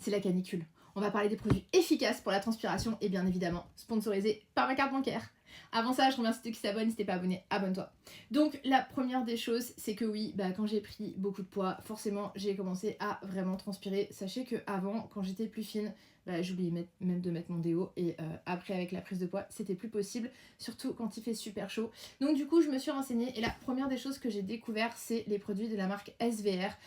c'est la canicule. On va parler des produits efficaces pour la transpiration et bien évidemment sponsorisés par ma carte bancaire. Avant ça, je remercie ceux qui s'abonnent. Si t'es pas abonné, abonne-toi. Donc la première des choses, c'est que oui, quand j'ai pris beaucoup de poids, forcément j'ai commencé à vraiment transpirer. Sachez que avant, quand j'étais plus fine, j'oubliais même de mettre mon déo et après avec la prise de poids c'était plus possible, surtout quand il fait super chaud. Donc du coup je me suis renseignée et la première des choses que j'ai découvert, c'est les produits de la marque SVR,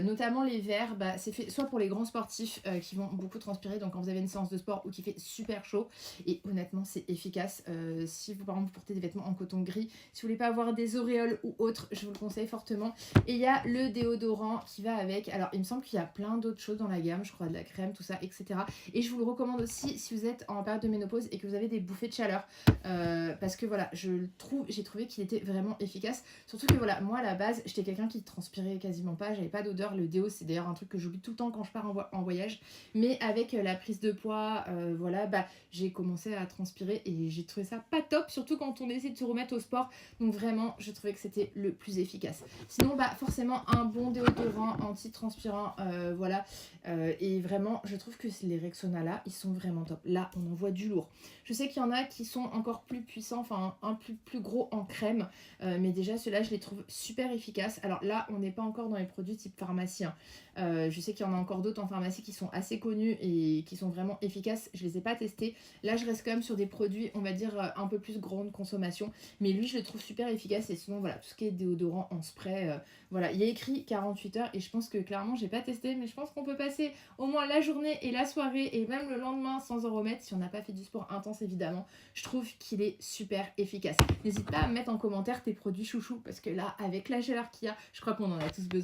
notamment les verres. C'est fait soit pour les grands sportifs qui vont beaucoup transpirer, donc quand vous avez une séance de sport ou qui fait super chaud, et honnêtement c'est efficace. Si vous par exemple vous portez des vêtements en coton gris, si vous voulez pas avoir des auréoles ou autres, je vous le conseille fortement. Et il y a le déodorant qui va avec. Alors il me semble qu'il y a plein d'autres choses dans la gamme, je crois de la crème, tout ça, etc. Et je vous le recommande aussi si vous êtes en période de ménopause et que vous avez des bouffées de chaleur, parce que voilà, j'ai trouvé qu'il était vraiment efficace. Surtout que voilà, moi à la base j'étais quelqu'un qui transpirait quasiment pas, j'avais pas d'odeur. Le déo c'est d'ailleurs un truc que j'oublie tout le temps quand je pars en voyage, mais avec la prise de poids, j'ai commencé à transpirer et j'ai trouvé ça pas top, surtout quand on essaie de se remettre au sport. Donc vraiment je trouvais que c'était le plus efficace. Sinon forcément un bon déodorant anti-transpirant, et vraiment je trouve que les Rexona là ils sont vraiment top. Là on en voit du lourd. Je sais qu'il y en a qui sont encore plus puissants, enfin un plus gros en crème, mais déjà ceux-là je les trouve super efficaces. Alors là on n'est pas encore dans les produits type pharmacie, hein. Je sais qu'il y en a encore d'autres en pharmacie qui sont assez connus et qui sont vraiment efficaces. Je les ai pas testés. Là je reste quand même sur des produits on va dire un peu plus grande consommation, mais lui je le trouve super efficace. Et sinon voilà, tout ce qui est déodorant en spray, voilà, il y a écrit 48 heures et je pense que clairement j'ai pas testé, mais je pense qu'on peut passer au moins la journée et la soirée et même le lendemain sans en remettre si on n'a pas fait du sport intense évidemment. Je trouve qu'il est super efficace. N'hésite pas à me mettre en commentaire tes produits chouchous, parce que là avec la chaleur qu'il y a, je crois qu'on en a tous besoin.